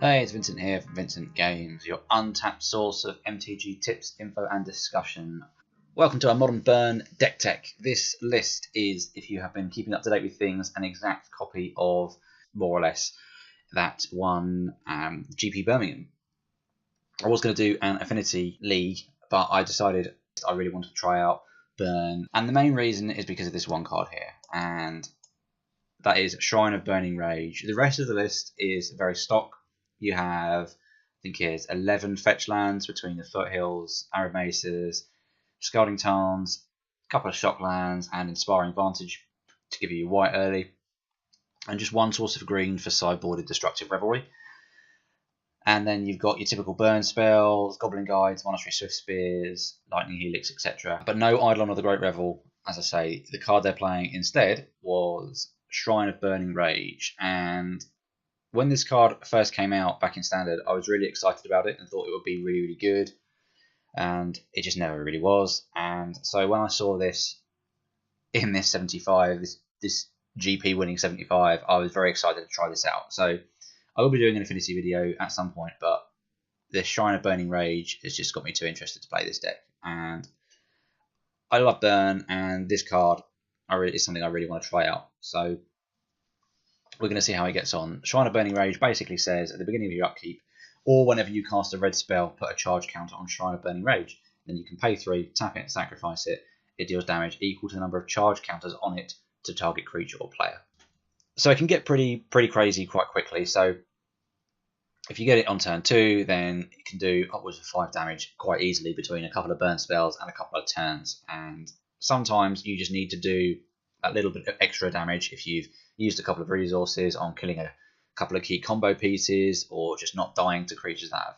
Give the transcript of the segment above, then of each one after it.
Hey, it's Vincent here from Vincent Games, your untapped source of MTG tips, info and discussion. Welcome to our Modern Burn deck tech. This list is, if you have been keeping up to date with things, an exact copy of, more or less, that one GP Birmingham. I was going to do an Affinity League, but I decided I really wanted to try out Burn. And the main reason is because of this one card here, and that is Shrine of Burning Rage. The rest of the list is very stock. You have, I think here's 11 fetch lands between the Foothills, Arid Mesas, Scalding Tarns, a couple of shock lands, and Inspiring Vantage to give you your white early, and just one source of green for sideboarded Destructive Revelry. And then you've got your typical burn spells, Goblin Guides, Monastery Swiftspears, Lightning Helix, etc. But no Eidolon of the Great Revel. As I say, the card they're playing instead was Shrine of Burning Rage, and when this card first came out back in Standard, I was really excited about it and thought it would be really, really good. And it just never really was. And so when I saw this in this 75, this GP winning 75, I was very excited to try this out. So I will be doing an Affinity video at some point, but this Shrine of Burning Rage has just got me too interested to play this deck. And I love Burn, and this card is something I really want to try out. So we're going to see how he gets on. Shrine of Burning Rage basically says at the beginning of your upkeep, or whenever you cast a red spell, put a charge counter on Shrine of Burning Rage. Then you can pay 3, tap it, sacrifice it. It deals damage equal to the number of charge counters on it to target creature or player. So it can get pretty crazy quite quickly. So if you get it on turn 2, then it can do upwards of 5 damage quite easily between a couple of burn spells and a couple of turns. And sometimes you just need to do a little bit of extra damage if you've used a couple of resources on killing a couple of key combo pieces, or just not dying to creatures that have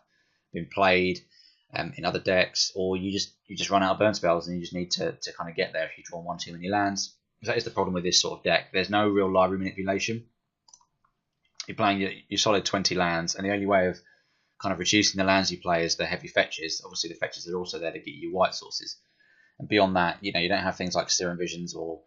been played in other decks, or you just run out of burn spells and you just need to kind of get there if you draw one too many lands. That is the problem with this sort of deck. There's no real library manipulation. You're playing your solid 20 lands, and the only way of kind of reducing the lands you play is the heavy fetches. Obviously the fetches are also there to get you white sources, and beyond that, you don't have things like Searing Visions or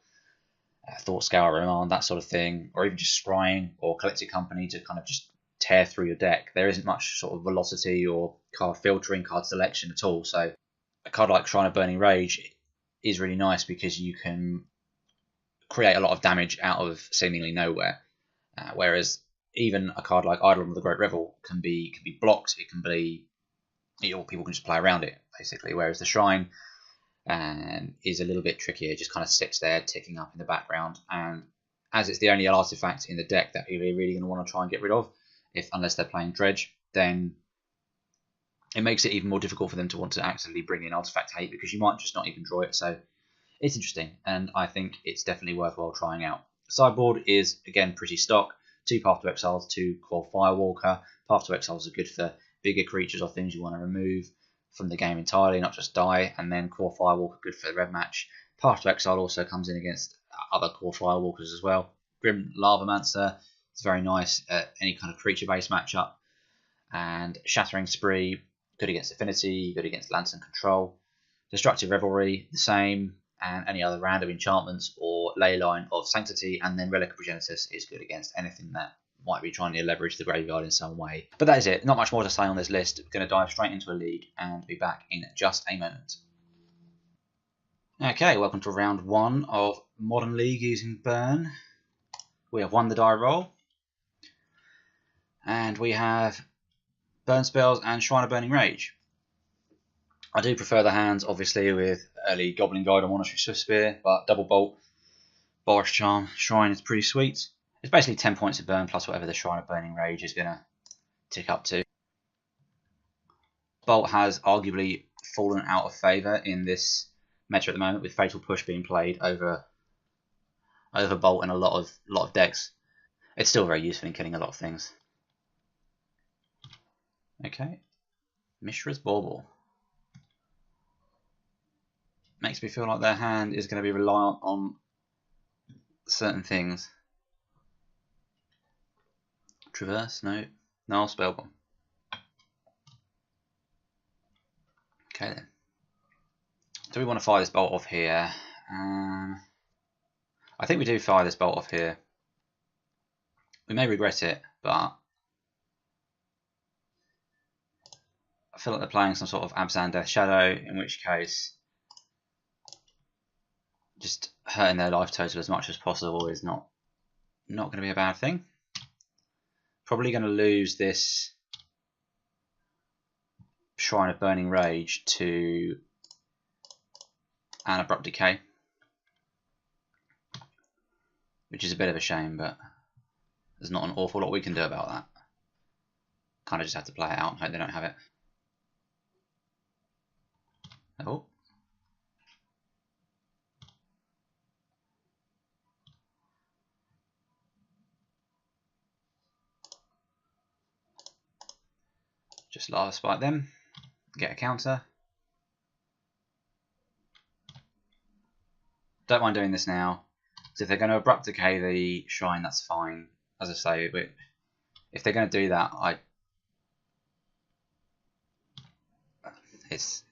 Thought Scour, Remand, that sort of thing, or even just Scrying or Collected Company to kind of just tear through your deck. There isn't much sort of velocity or card filtering, card selection at all. So a card like Shrine of Burning Rage is really nice because you can create a lot of damage out of seemingly nowhere. Whereas even a card like Eidolon of the Great Revel can be blocked. It can be, people can just play around it basically. Whereas the Shrine is a little bit trickier. It just kind of sits there ticking up in the background, and as it's the only artifact in the deck that you're really going to want to try and get rid of, unless they're playing Dredge, then it makes it even more difficult for them to want to actively bring in artifact hate, because you might just not even draw it. So it's interesting, and I think it's definitely worthwhile trying out. Sideboard is again pretty stock. 2 Path to Exiles, 2 Kor Firewalker. Path to Exiles are good for bigger creatures or things you want to remove from the game entirely, not just die, and then Kor Firewalker good for the red match. Path to Exile also comes in against other Kor Firewalkers as well. Grim Lavamancer is very nice at any kind of creature-based matchup, and Shattering Spree good against Affinity, good against Lantern Control. Destructive Revelry the same, and any other random enchantments or Leyline of Sanctity, and then Relic of Progenitus is good against anything that might be trying to leverage the graveyard in some way. But that is it. Not much more to say on this list. We're going to dive straight into a league and be back in just a moment. Okay, welcome to round 1 of Modern League using Burn. We have won the die roll, and we have Burn Spells and Shrine of Burning Rage. I do prefer the hands, obviously, with early Goblin Guide or Monastery Swiftspear, but Double Bolt, Boros Charm, Shrine is pretty sweet. It's basically 10 points of burn plus whatever the Shrine of Burning Rage is going to tick up to. Bolt has arguably fallen out of favour in this meta at the moment, with Fatal Push being played over Bolt in a lot of decks. It's still very useful in killing a lot of things. Okay, Mishra's Bauble. Makes me feel like their hand is going to be reliant on certain things. Traverse, no, Spellbomb. Okay then. Do we want to fire this bolt off here? I think we do fire this bolt off here. We may regret it, but I feel like they're playing some sort of Abzan Death Shadow, in which case just hurting their life total as much as possible is not going to be a bad thing. Probably going to lose this Shrine of Burning Rage to an Abrupt Decay, which is a bit of a shame, but there's not an awful lot we can do about that. Kind of just have to play it out and hope they don't have it. Oh. Just Lava Spike them, get a counter. Don't mind doing this now, because if they're going to Abrupt Decay the Shrine, that's fine. As I say, but if they're going to do that, it's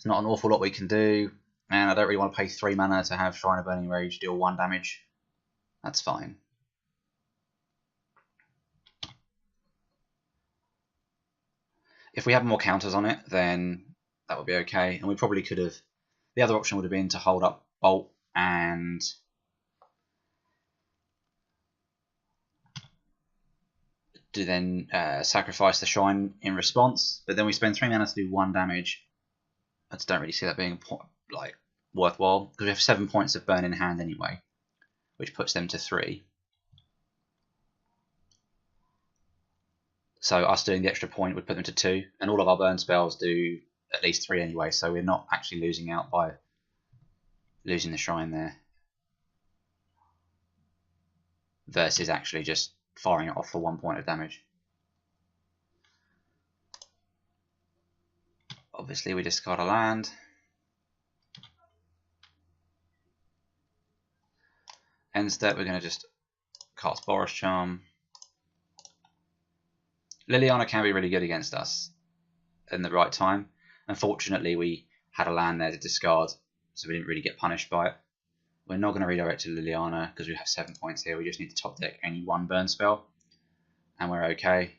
not an awful lot we can do, and I don't really want to pay 3 mana to have Shrine of Burning Rage deal 1 damage. That's fine. If we had more counters on it, then that would be okay, and we probably could have. The other option would have been to hold up Bolt and to then sacrifice the Shrine in response, but then we spend 3 mana to do 1 damage. I just don't really see that being worthwhile, because we have 7 points of burn in hand anyway, which puts them to 3. So us doing the extra point would put them to 2, and all of our burn spells do at least 3 anyway, so we're not actually losing out by losing the Shrine there, versus actually just firing it off for 1 point of damage. Obviously we discard a land. End step, we're going to just cast Boros Charm. Liliana can be really good against us in the right time. Unfortunately, we had a land there to discard, so we didn't really get punished by it. We're not going to redirect to Liliana because we have 7 points here. We just need to top deck any 1 burn spell, and we're okay.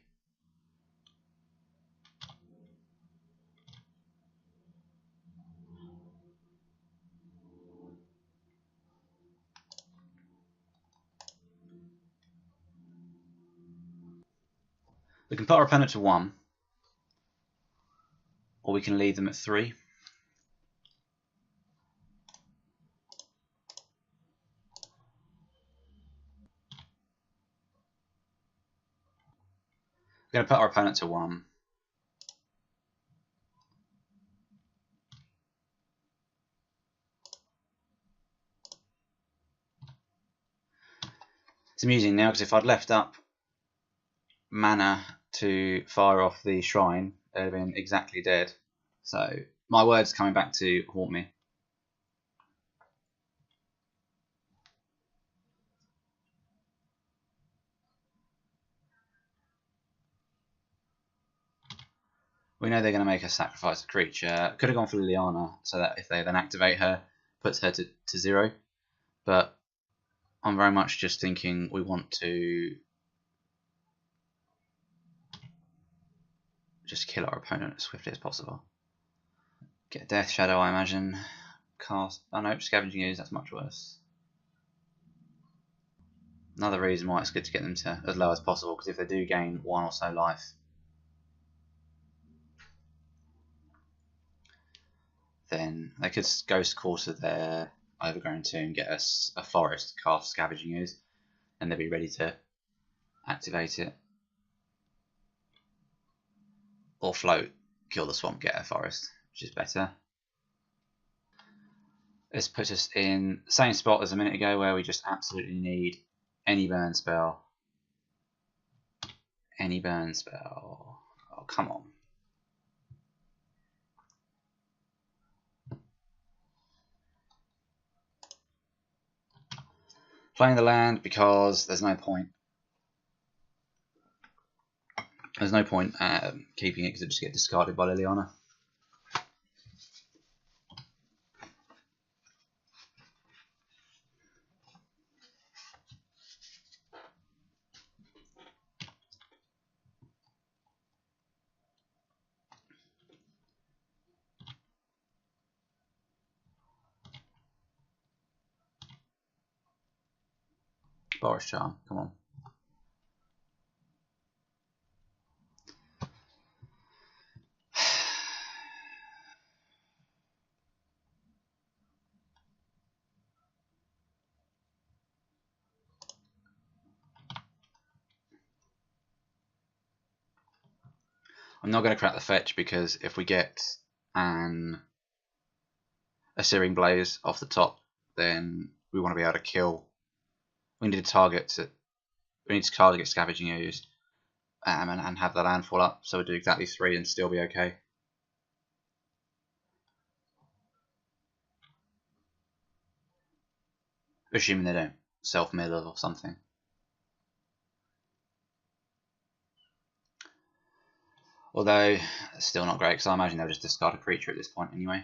We can put our opponent to 1, or we can leave them at 3. We're going to put our opponent to 1. It's amusing now, because if I'd left up mana to fire off the Shrine, they'd have been exactly dead. So my word's coming back to haunt me. We know they're going to make us sacrifice a creature. Could have gone for Liliana, so that if they then activate her, puts her to 0. But I'm very much just thinking we want to just kill our opponent as swiftly as possible. Get a Death Shadow, I imagine. Cast. Oh no, Scavenging Ooze, that's much worse. Another reason why it's good to get them to as low as possible, because if they do gain 1 or so life, then they could Ghost Quarter their Overgrown Tomb, get us a forest, cast Scavenging Ooze, and they'll be ready to activate it. Or float, kill the swamp, get a forest, which is better. This puts us in the same spot as a minute ago, where we just absolutely need any burn spell. Any burn spell. Oh, come on. Playing the land because there's no point. There's no point keeping it because it just gets discarded by Liliana. Boros Charm, come on. I'm not going to crack the fetch because if we get a Searing Blaze off the top, then we want to be able to kill. We need to target Scavenging Ooze and have the landfall up, so we'll do exactly 3 and still be okay. Assuming they don't self-mill or something. Although, it's still not great, because I imagine they'll just discard a creature at this point anyway.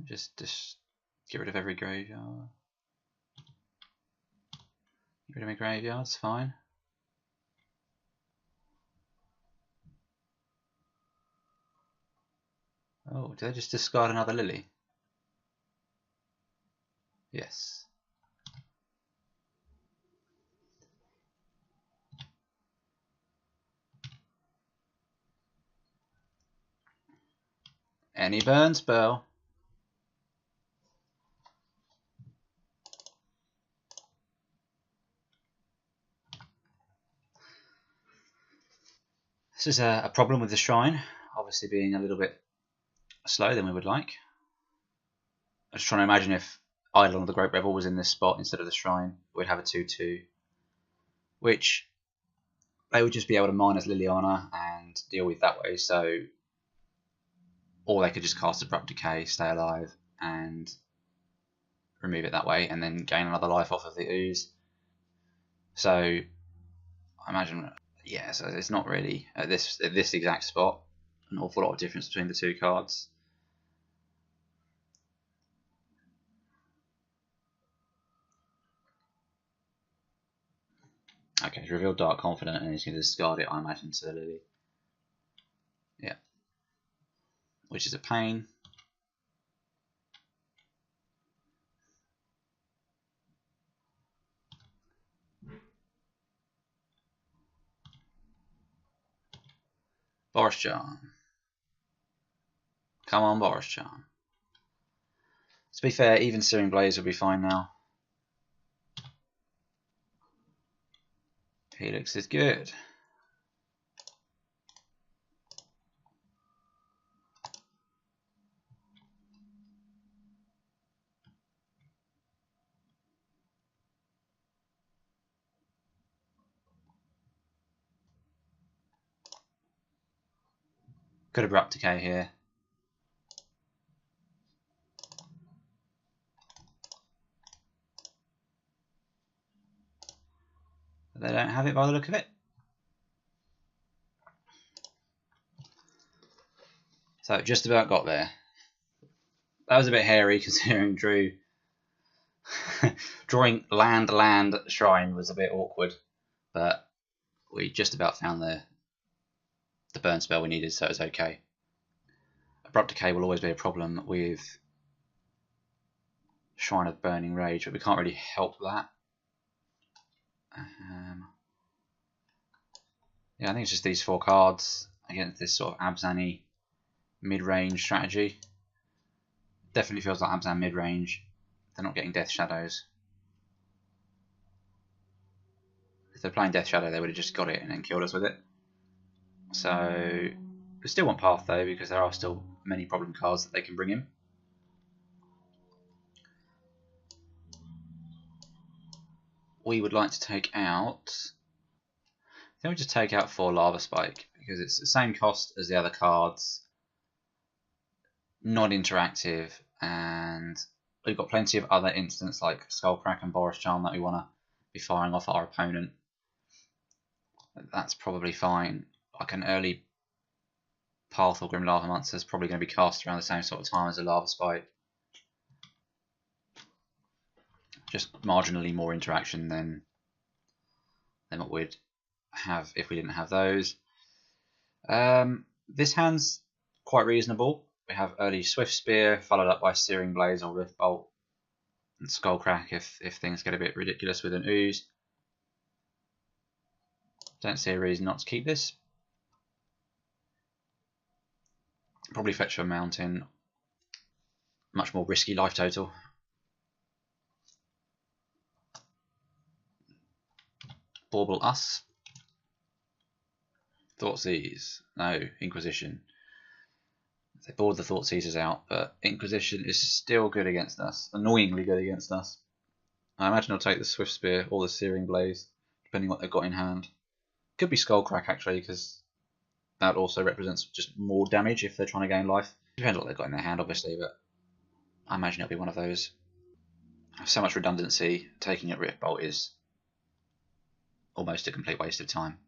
Just get rid of every graveyard. Get rid of my graveyards, fine. Oh, did they just discard another Lily? Yes. Any burn spell. This is a problem with the shrine, obviously being a little bit slower than we would like. I was trying to imagine if Eidolon of the Great Revel was in this spot instead of the shrine, we'd have a 2/2, which they would just be able to minus Liliana and deal with that way. So, or they could just cast Abrupt Decay, stay alive, and remove it that way, and then gain another life off of the ooze. So, I imagine, yeah. So it's not really at this exact spot an awful lot of difference between the two cards. Okay, he's revealed Dark Confident and he's going to discard it, I imagine, to the Lily. Yeah. Which is a pain. Boros Charm. Come on, Boros Charm. To be fair, even Searing Blaze will be fine now. Helix is good. Could Abrupt Decay here. But they don't have it by the look of it. So just about got there. That was a bit hairy considering drawing land shrine was a bit awkward, but we just about found the burn spell we needed, so it was okay. Abrupt Decay will always be a problem with Shrine of Burning Rage, but we can't really help that. Yeah, I think it's just these 4 cards against this sort of Abzan-y mid-range strategy. Definitely feels like Abzan mid-range. They're not getting Death Shadows. If they're playing Death Shadow, they would have just got it and then killed us with it. So we still want Path though, because there are still many problem cards that they can bring in. We would like to take out. I think we just take out 4 Lava Spike because it's the same cost as the other cards. Non-interactive, and we've got plenty of other instants like Skullcrack and Boros Charm that we want to be firing off our opponent. That's probably fine. Like an early Path or Grim Lavamancer is probably going to be cast around the same sort of time as a Lava Spike. Just marginally more interaction than what we'd have if we didn't have those. This hand's quite reasonable. We have early Swiftspear, followed up by Searing Blaze or Rift Bolt. And Skullcrack if things get a bit ridiculous with an ooze. Don't see a reason not to keep this. Probably fetch for a mountain. Much more risky life total. Bauble us. Thoughtseize. No, Inquisition. They board the Thoughtseizers out, but Inquisition is still good against us. Annoyingly good against us. I imagine I'll take the Swiftspear or the Searing Blaze, depending what they've got in hand. Could be Skullcrack actually, because that also represents just more damage if they're trying to gain life. Depends what they've got in their hand, obviously, but I imagine it'll be one of those. So much redundancy, taking a Rift Bolt is almost a complete waste of time.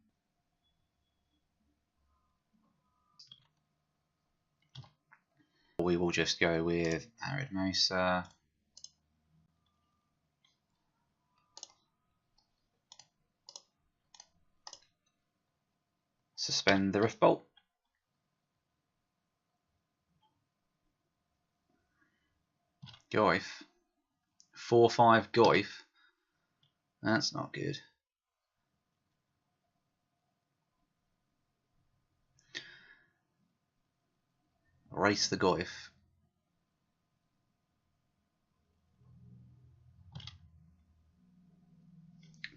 We will just go with Arid Mesa. Suspend the Rift Bolt. Goyf. 4/5 Goyf. That's not good. Race the Goyf.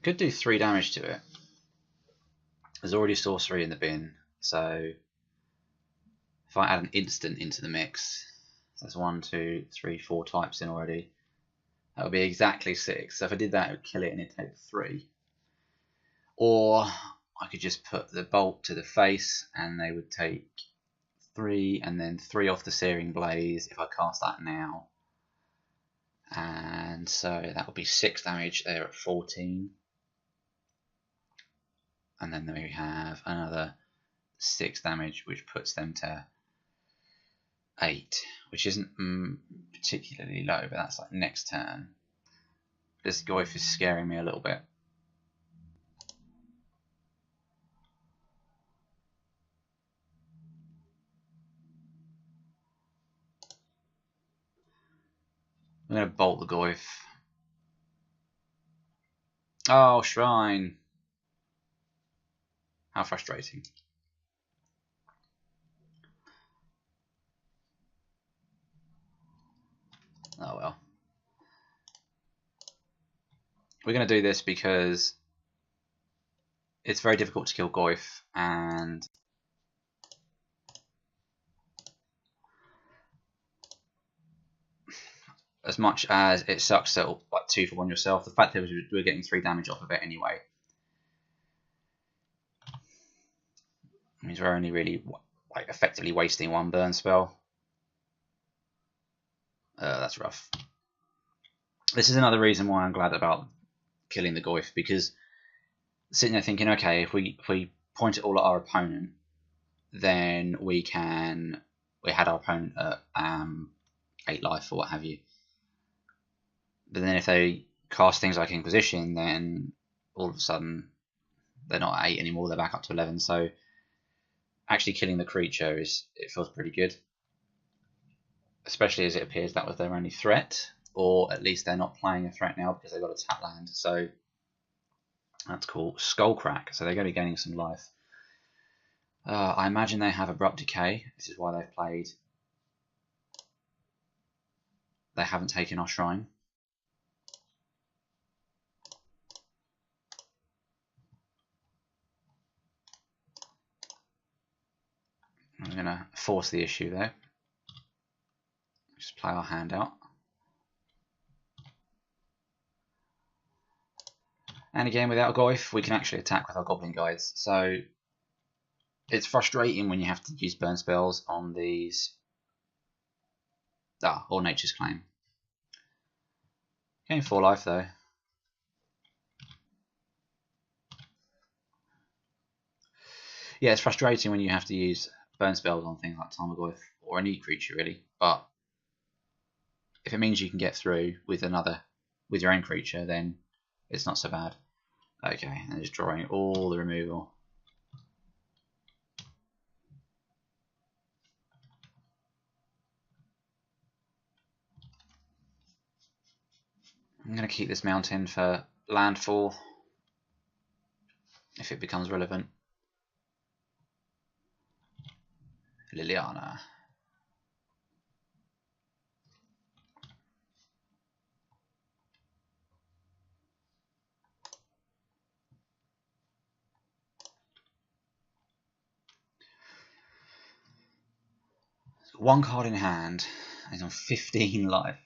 Could do 3 damage to it. There's already sorcery in the bin, so if I add an instant into the mix, that's 1, 2, 3, 4 types in already. That would be exactly 6. So if I did that, it would kill it and it'd take 3. Or I could just put the bolt to the face and they would take 3 and then 3 off the Searing Blaze if I cast that now. And so that would be 6 damage there at 14. And then we have another 6 damage, which puts them to 8, which isn't particularly low, but that's like next turn. This Goyf is scaring me a little bit. I'm going to bolt the Goyf. Oh, Shrine. How frustrating. Oh well. We're going to do this because it's very difficult to kill Goyf, and as much as it sucks to like 2 for 1 yourself, the fact that we're getting 3 damage off of it anyway means we're only really like effectively wasting 1 burn spell. That's rough. This is another reason why I'm glad about killing the Goyf, because sitting there thinking, okay, if we point it all at our opponent, then we had our opponent at 8 life or what have you. But then if they cast things like Inquisition, then all of a sudden they're not at 8 anymore, they're back up to 11. So actually killing the creature it feels pretty good. Especially as it appears that was their only threat, or at least they're not playing a threat now because they've got a tap land. So that's cool. Skullcrack, so they're going to be gaining some life. I imagine they have Abrupt Decay. This is why they've played. They haven't taken our Shrine. I'm going to force the issue there. Just play our hand out. And again, without a Goyf, we can actually attack with our Goblin Guides. So it's frustrating when you have to use burn spells on these. Or Nature's Claim. Gain 4 life though. Yeah, it's frustrating when you have to use burn spells on things like Tarmogoyf or any creature really. But if it means you can get through with your own creature, then it's not so bad. Okay, and just drawing all the removal. I'm going to keep this mountain for landfall if it becomes relevant. Liliana. One card in hand. He's on 15 life.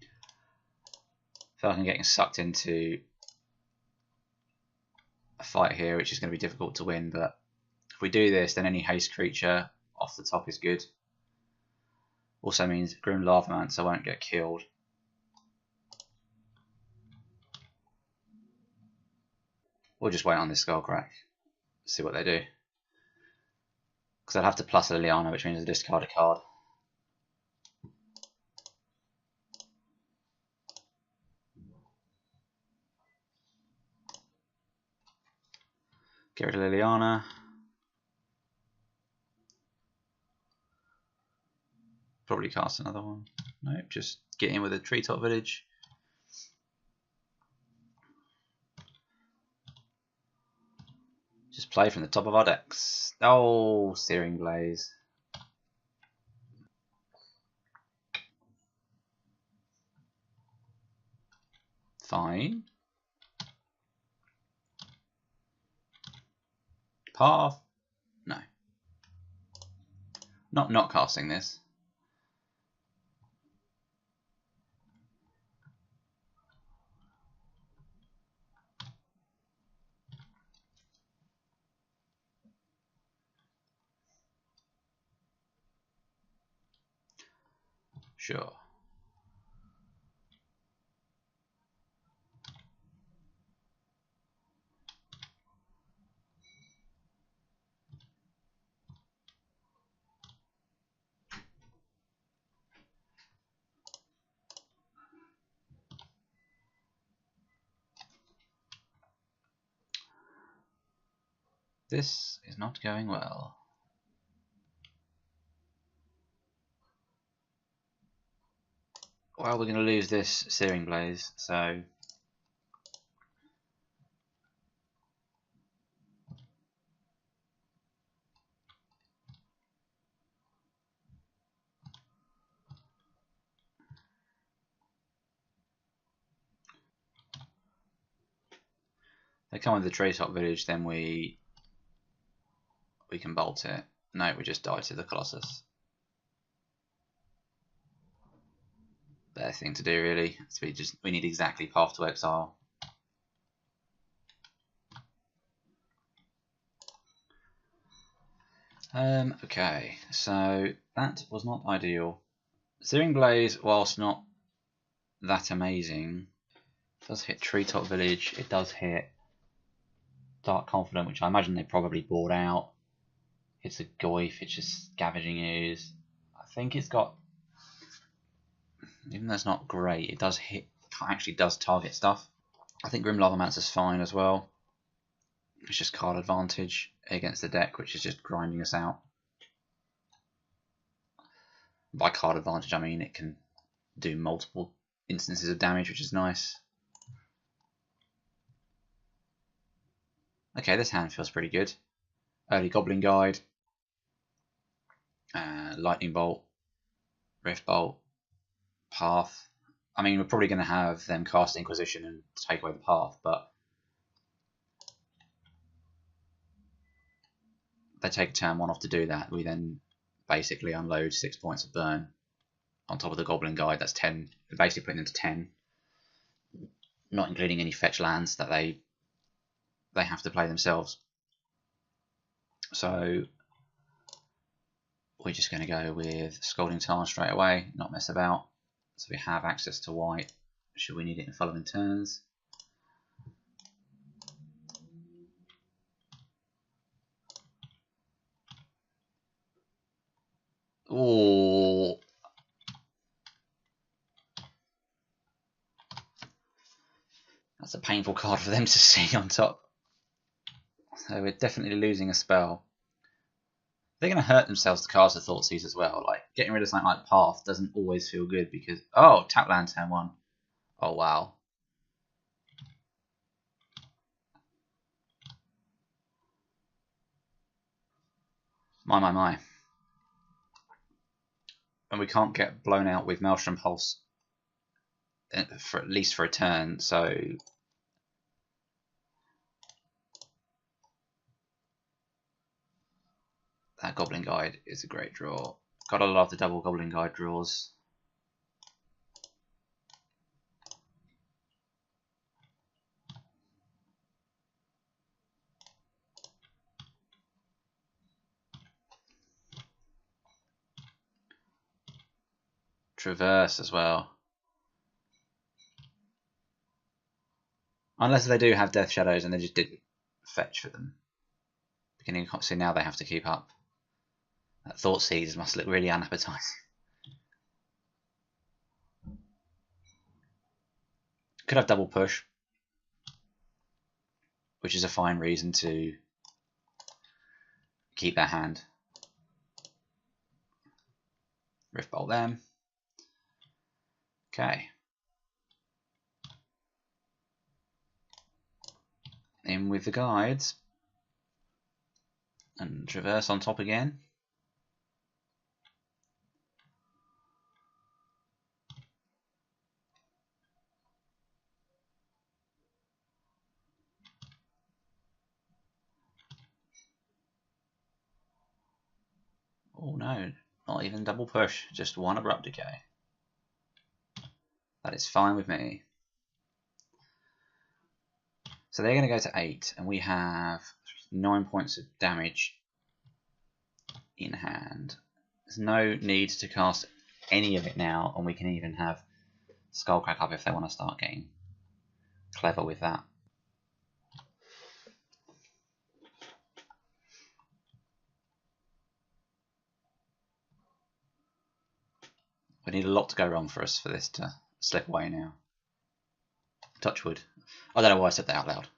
I feel like I'm getting sucked into a fight here, which is going to be difficult to win, but if we do this, then any haste creature off the top is good. Also means Grim Lavamancer won't get killed. We'll just wait on this Skullcrack, see what they do. Because I'll have to plus Liliana, which means I discard a card. Get rid of Liliana. Probably cast another one. No, just get in with a Treetop Village. Just play from the top of our decks. Oh, Searing Blaze. Fine. Path? No. Not casting this. Sure. This is not going well. Well, we're going to lose this Searing Blaze, so they come with the Treetop Village, then we can bolt it. No, we just die to the Colossus. Better thing to do, really. So we need exactly Path to Exile. Okay, so that was not ideal. Searing Blaze, whilst not that amazing, does hit Treetop Village. It does hit Dark Confidant, which I imagine they probably bought out. It's a Goyf, it's just Scavenging Ooze. I think it's got, even though it's not great, it does hit, actually does target stuff. I think Grim Lavamancer's fine as well. It's just card advantage against the deck, which is just grinding us out. By card advantage, I mean it can do multiple instances of damage, which is nice. Okay, this hand feels pretty good. Early Goblin Guide, Lightning Bolt, Rift Bolt, Path. I mean, we're probably going to have them cast Inquisition and take away the Path, but they take turn 1 off to do that. We then basically unload 6 points of burn on top of the Goblin Guide. That's 10. We're basically putting them to 10, not including any fetch lands that they have to play themselves. So we're just going to go with Scalding Tarn straight away, not mess about. So we have access to white should we need it in following turns. Oh, that's a painful card for them to see on top. So we're definitely losing a spell. They're going to hurt themselves to cast a Thoughtseize as well. Like, getting rid of something like Path doesn't always feel good because, oh, tap land turn 1. Oh wow. My. And we can't get blown out with Maelstrom Pulse for at least for a turn, so that Goblin Guide is a great draw. Gotta love the double Goblin Guide draws. Traverse as well. Unless they do have Death Shadows and they just didn't fetch for them. Beginning, so now they have to keep up. That Thought Seeds must look really unappetizing. Could have double push, which is a fine reason to keep their hand. Rift Bolt them. Okay. In with the guides. And traverse on top again. Oh no, not even double push, just one Abrupt Decay. That is fine with me. So they're going to go to 8, and we have 9 points of damage in hand. There's no need to cast any of it now, and we can even have Skullcrack up if they want to start getting clever with that. We need a lot to go wrong for us for this to slip away now. Touch wood. I don't know why I said that out loud.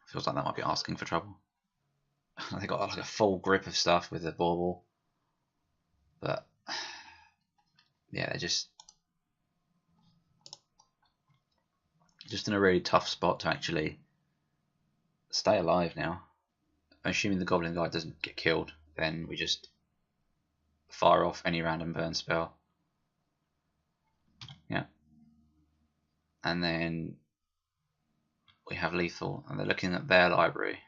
Feels like that might be asking for trouble. They got like a full grip of stuff with the bauble, but yeah, they're just in a really tough spot to actually stay alive now. Assuming the Goblin Guide doesn't get killed, then we just fire off any random burn spell. Yeah, and then we have lethal, and they're looking at their library.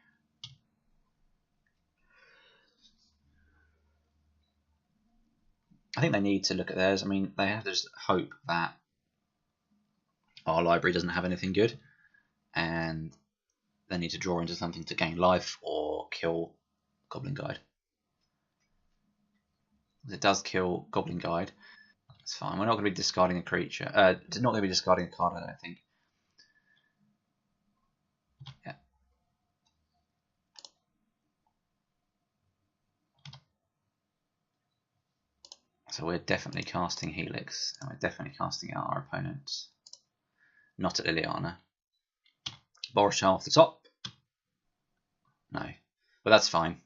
I think they need to look at theirs. I mean, they have to just hope that our library doesn't have anything good, and they need to draw into something to gain life or kill Goblin Guide. If it does kill Goblin Guide, it's fine. We're not going to be discarding a creature. Not going to be discarding a card, I don't think. Yeah. So we're definitely casting Helix, and we're definitely casting out our opponents. Not at Liliana. Boros Charm off the top. No, but that's fine.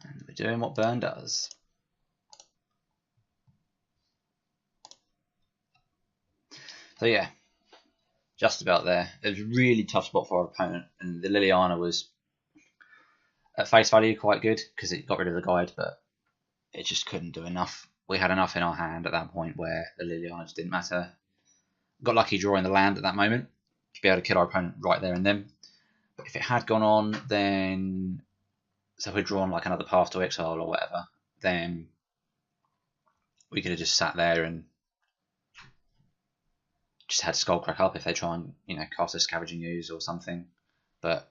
And we're doing what Burn does. So yeah, just about there. It was a really tough spot for our opponent, and the Liliana was at face value quite good because it got rid of the guide, but it just couldn't do enough. We had enough in our hand at that point where the Liliana just didn't matter. Got lucky drawing the land at that moment to be able to kill our opponent right there and then. But if it had gone on, then so if we'd drawn like another Path to Exile or whatever, then we could have just sat there and just had Skullcrack up if they try and, you know, cast a Scavenging Ooze or something. But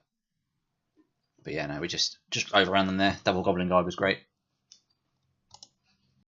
yeah, no, we just overran them there. Double Goblin Guide was great.